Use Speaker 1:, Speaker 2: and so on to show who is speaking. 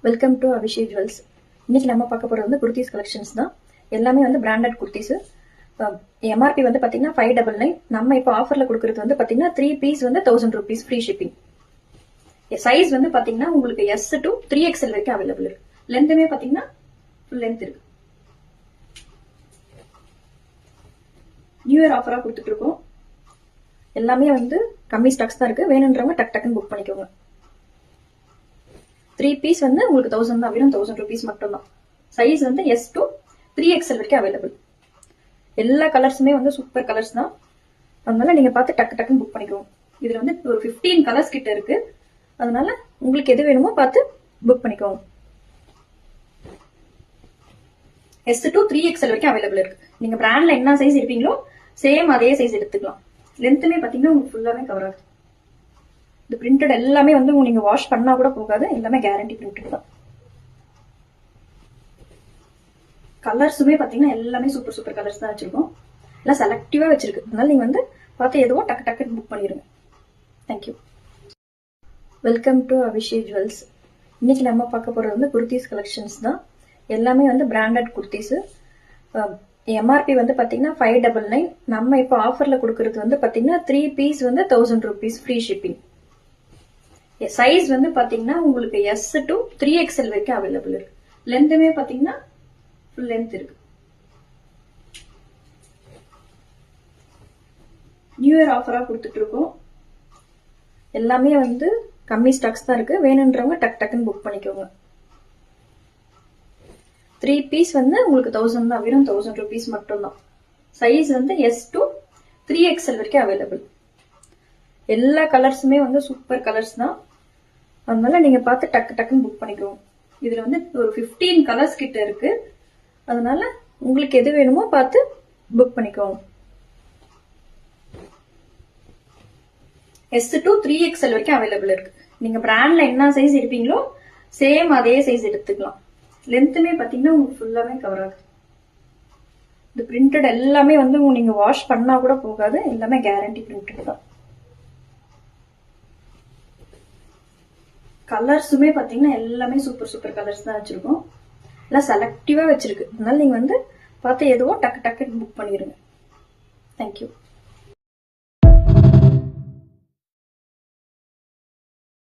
Speaker 1: Welcome to Abhishek jewels. இன்னைக்கு நம்ம பார்க்க போகிறது வந்து குர்த்திஸ் கலெக்ஷன்ஸ் தான். எல்லாமே வந்து பிராண்டட் குர்த்திஸ். எம்ஆர்பி வந்து பார்த்தீங்கன்னா 599. நம்ம இப்போ ஆஃபரில் கொடுக்குறது வந்து பார்த்தீங்கன்னா 3 பீஸ் வந்து 1000 rupees ஃப்ரீ ஷிப்பிங். சைஸ் வந்து பார்த்தீங்கன்னா உங்களுக்கு S to 3XL வரைக்கும் அவைலபிள் இருக்கு. லென்த்துமே பார்த்தீங்கன்னா ஃபுல் லென்த் இருக்கு. நியூ இயர் ஆஃபராக கொடுத்துட்டு இருக்கோம். எல்லாமே வந்து கம்மி ஸ்டாக்ஸ் தான் இருக்கு. வேணுன்றவங்க டக் டக்குன்னு புக் பண்ணிக்கோங்க. 3 பீஸ் வந்து உங்களுக்கு 1000 தான், வெறும் 1000 rupees மட்டும் தான். சைஸ் வந்து S to 3XL வரைக்கும் அவைலபிள். எல்லா கலர்ஸுமே வந்து சூப்பர் கலர்ஸ் தான். அதனால நீங்க பார்த்து டக்கு டக்குன்னு புக் பண்ணிக்கோங்க. இதுல வந்து ஒரு 15 கலர்ஸ் கிட்ட இருக்கு. அதனால உங்களுக்கு எது வேணுமோ பார்த்து புக் பண்ணிக்கோங்க. S to 3XL வரைக்கும் அவைலபிள் இருக்கு. நீங்க பிராண்ட்ல என்ன சைஸ் எடுப்பீங்களோ சேம் அதே சைஸ் எடுத்துக்கலாம். லென்த்துமே பாத்தீங்கன்னா உங்களுக்கு ஃபுல்லாவே கவர் ஆகுது. இந்த பிரிண்டட் எல்லாமே வந்து நீங்க வாஷ் பண்ணா கூட போகாது. எல்லாமே கேரண்டி பிரிண்டட் தான். கலர்ஸுமே பாத்தீங்கன்னா எல்லாமே சூப்பர் சூப்பர் கலர்ஸ் தான் வச்சிருக்கோம். எல்லாம் செலக்டிவா வச்சிருக்கு. அதனால நீங்க வந்து பார்த்து எதுவோ டக்கு டக்கு புக் பண்ணிருங்க. Thank you. Welcome to Abhishek jewels. இன்னைக்கு நம்ம பார்க்க போறது வந்து குர்த்திஸ் கலெக்ஷன்ஸ் தான். எல்லாமே வந்து பிராண்டட் குர்த்திஸ். எம்ஆர்பி வந்து பாத்தீங்கன்னா 599. நம்ம இப்போ ஆஃபர்ல கொடுக்கறது வந்து பாத்தீங்கன்னா 3 பீஸ் வந்து 1000 rupees ஃப்ரீ ஷிப்பிங். சைஸ் வந்து பாத்தீங்கன்னா உங்களுக்கு S to 3XL வரைக்கும் அவைலபிள் இருக்கு. லென்த்துமே பாத்தீங்கன்னா ஃபுல் லென்த் இருக்கு. நியூ இயர் ஆஃபரா கொடுத்துட்டு இருக்கோம். எல்லாமே வந்து கம்மி ஸ்டாக்ஸ் தான் இருக்கு. வேணுன்றவங்க டக் டக்குன்னு புக் பண்ணிக்கோங்க. 3 பீஸ் வந்து உங்களுக்கு 1000 தான், வெறும் 1000 rupees மட்டும் தான். சைஸ் வந்து S to 3XL வரைக்கும் அவைலபிள். எல்லா கலர்ஸுமே வந்து சூப்பர் கலர்ஸ் தான். அதனால நீங்க பார்த்து டக்கு டக்குன்னு புக் பண்ணிக்கோங்க. இதுல வந்து ஒரு 15 கலர்ஸ் கிட்ட இருக்கு. அதனால உங்களுக்கு எது வேணுமோ பார்த்து புக் பண்ணிக்கோங்க. S to 3XL வரைக்கும் அவைலபிள் இருக்கு. நீங்க பிராண்ட்ல என்ன சைஸ் எடுப்பீங்களோ சேம் அதே சைஸ் எடுத்துக்கலாம். லென்த்துமே பாத்தீங்கன்னா உங்களுக்கு ஃபுல்லாவே கவர் ஆகுது. இந்த பிரிண்டட் எல்லாமே வந்து நீங்க வாஷ் பண்ணா கூட போகாது. எல்லாமே கேரண்டி பிரிண்டட் தான். கலர்ஸுமே பாத்தீங்கன்னா எல்லாமே சூப்பர் சூப்பர் கலர்ஸ் தான் வச்சிருக்கோம். எல்லாம் செலக்டிவா வச்சிருக்கு. அதனால நீங்க வந்து பார்த்து எதுவோ டக்கு டக்கு புக் பண்ணிருங்க. தேங்க்யூ.